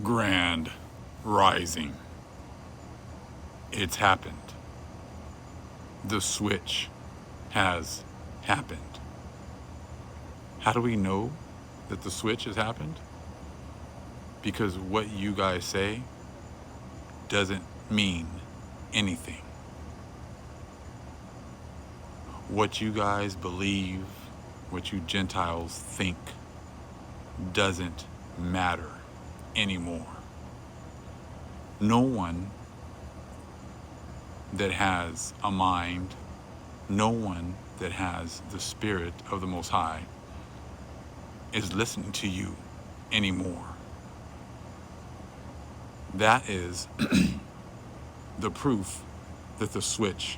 Grand Rising. It's happened. The switch has happened. How do we know that the switch has happened? Because what you guys say doesn't mean anything. What you guys believe, what you Gentiles think, doesn't matter anymore. No one that has a mind, no one that has the Spirit of the Most High is listening to you anymore. That is the proof that the switch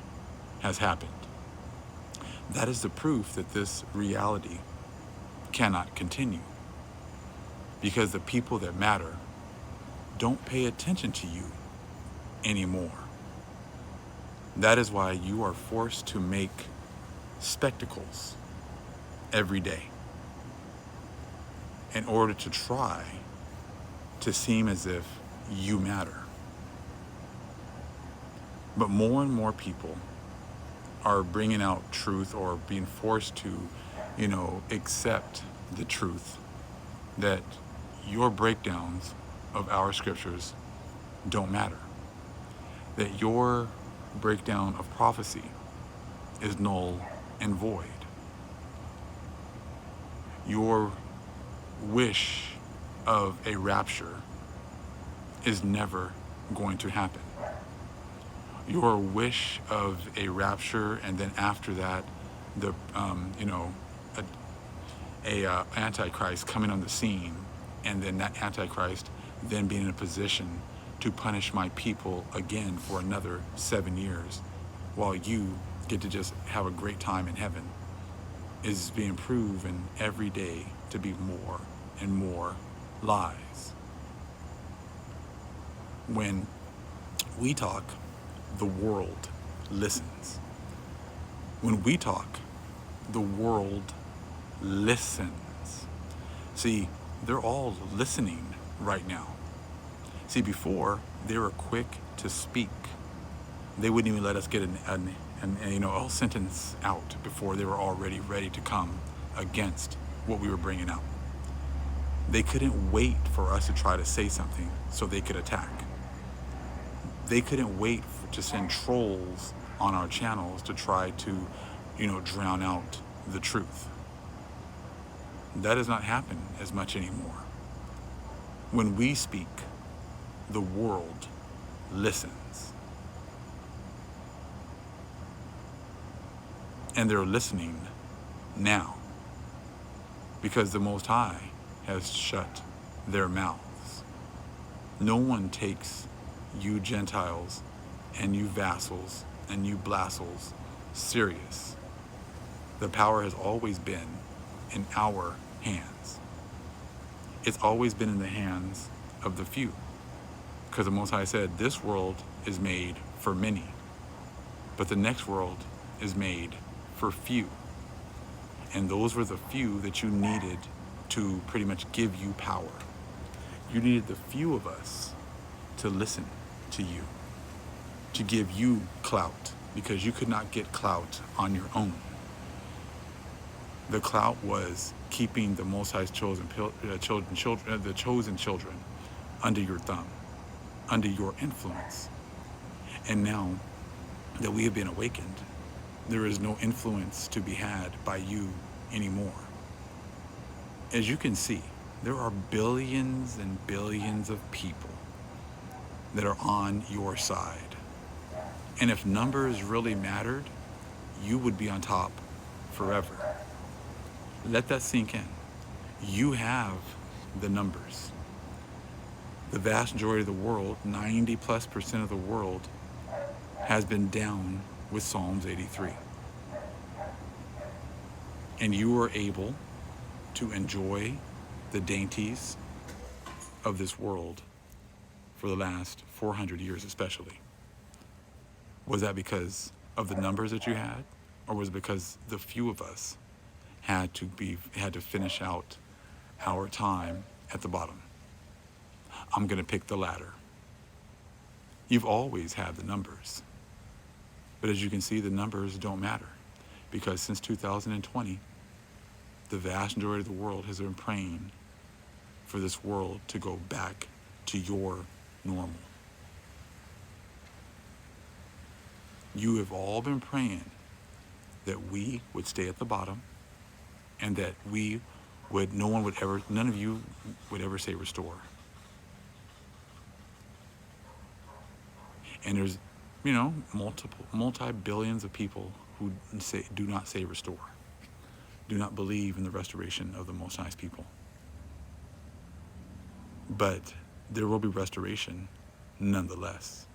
has happened. That is the proof that this reality cannot continue. Because the people that matter don't pay attention to you anymore. That is why you are forced to make spectacles every day in order to try to seem as if you matter. But more and more people are bringing out truth or being forced to, accept the truth that your breakdowns of our scriptures don't matter. That your breakdown of prophecy is null and void. Your wish of a rapture is never going to happen. Your wish of a rapture, and then after that, the antichrist coming on the scene, and then that antichrist then being in a position to punish my people again for another 7 years, while you get to just have a great time in heaven, is being proven every day to be more and more lies. When we talk, the world listens. When we talk, the world listens. See, they're all listening right now. See, before, they were quick to speak. They wouldn't even let us get a sentence out before they were already ready to come against what we were bringing out. They couldn't wait for us to try to say something so they could attack. They couldn't wait to send trolls on our channels to try to, drown out the truth. That does not happen as much anymore. When we speak, the world listens. And they're listening now because the Most High has shut their mouths. No one takes you Gentiles and you vassals and you blassels serious. The power has always been in our hands. It's always been in the hands of the few. Because the Most High said, this world is made for many, but the next world is made for few. And those were the few that you needed to pretty much give you power. You needed the few of us to listen to you, to give you clout, because you could not get clout on your own. The clout was keeping the Most High's chosen children under your thumb, under your influence. And now that we have been awakened, there is no influence to be had by you anymore. As you can see, there are billions and billions of people that are on your side. And if numbers really mattered, you would be on top forever. Let that sink in. You have the numbers. The vast majority of the world, 90+% of the world, has been down with Psalms 83. And you are able to enjoy the dainties of this world for the last 400 years especially. Was that because of the numbers that you had? Or was it because the few of us had to finish out our time at the bottom? I'm going to pick the latter. You've always had the numbers. But as you can see, the numbers don't matter, because since 2020, the vast majority of the world has been praying for this world to go back to your normal. You have all been praying that we would stay at the bottom, and that none of you would ever say restore. And there's, multi-billions of people who do not say restore, do not believe in the restoration of the Most High's people. But there will be restoration nonetheless,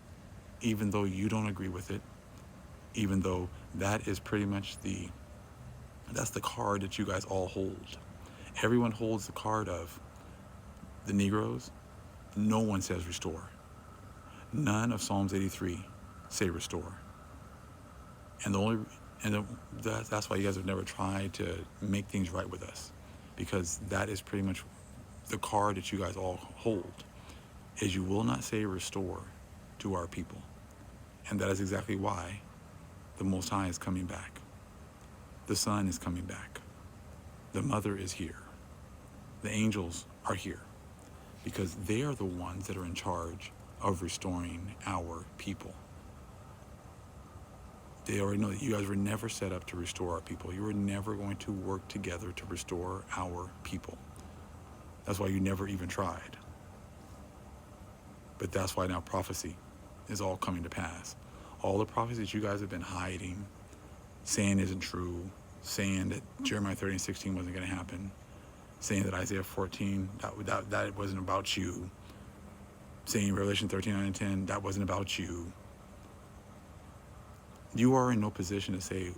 even though you don't agree with it, even though that is pretty much that's the card that you guys all hold. Everyone holds the card of the Negroes. No one says restore. None of Psalms 83 say restore. And that's why you guys have never tried to make things right with us, because that is pretty much the card that you guys all hold, is you will not say restore to our people. And that is exactly why the Most High is coming back. The Son is coming back. The Mother is here. The angels are here, because they are the ones that are in charge of restoring our people. They already know that you guys were never set up to restore our people. You were never going to work together to restore our people. That's why you never even tried. But that's why now prophecy is all coming to pass. All the prophecies that you guys have been hiding, saying isn't true, saying that Jeremiah 30:16 wasn't going to happen, saying that Isaiah 14, that wasn't about you, saying Revelation 13:9-10, that wasn't about you. You are in no position to say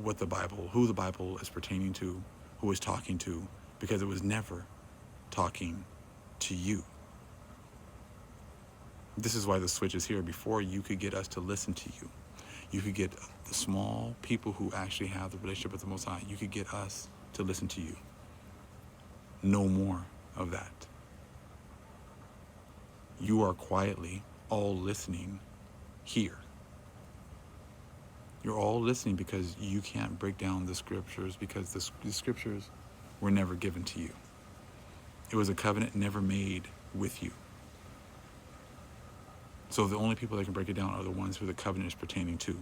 who the Bible is pertaining to, who is talking to, because it was never talking to you. This is why the switch is here. Before, you could get us to listen to you. You could get the small people who actually have the relationship with the Most High. You could get us to listen to you. No more of that. You are quietly all listening here. You're all listening because you can't break down the scriptures, because the scriptures were never given to you. It was a covenant never made with you. So the only people that can break it down are the ones who the covenant is pertaining to.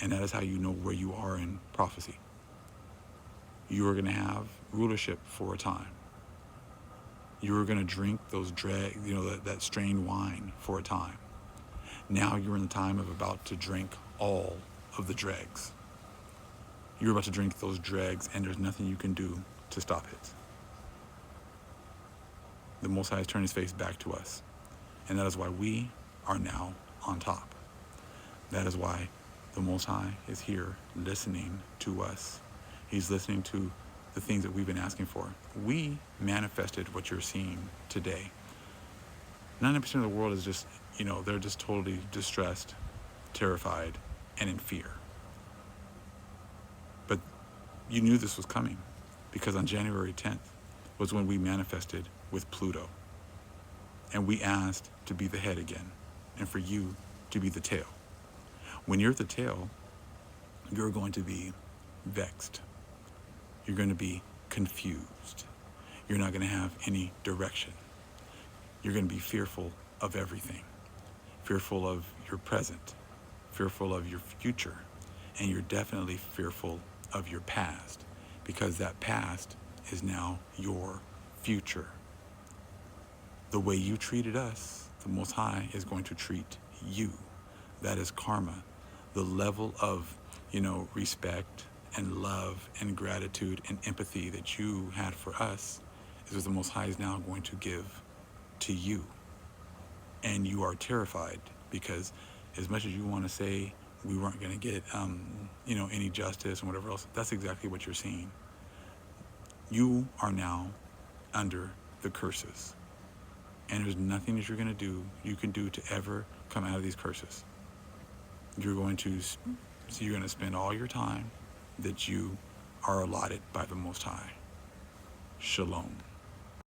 And that is how you know where you are in prophecy. You are going to have rulership for a time. You are going to drink those that strained wine for a time. Now you're in the time of about to drink all of the dregs. You're about to drink those dregs, and there's nothing you can do to stop it. The Most High has turned his face back to us. And that is why we are now on top. That is why the Most High is here listening to us. He's listening to the things that we've been asking for. We manifested what you're seeing today. 90% of the world is just, they're just totally distressed, terrified, and in fear. But you knew this was coming, because on January 10th was when we manifested with Pluto. And we asked to be the head again, and for you to be the tail. When you're the tail, you're going to be vexed. You're going to be confused. You're not going to have any direction. You're going to be fearful of everything. Fearful of your present, fearful of your future, and you're definitely fearful of your past, because that past is now your future. The way you treated us, the Most High is going to treat you. That is karma. The level of, respect and love and gratitude and empathy that you had for us is what the Most High is now going to give to you. And you are terrified, because as much as you want to say we weren't going to get, any justice and whatever else, that's exactly what you're seeing. You are now under the curses. And there's nothing that you can do to ever come out of these curses. You're going to spend all your time that you are allotted by the Most High. Shalom.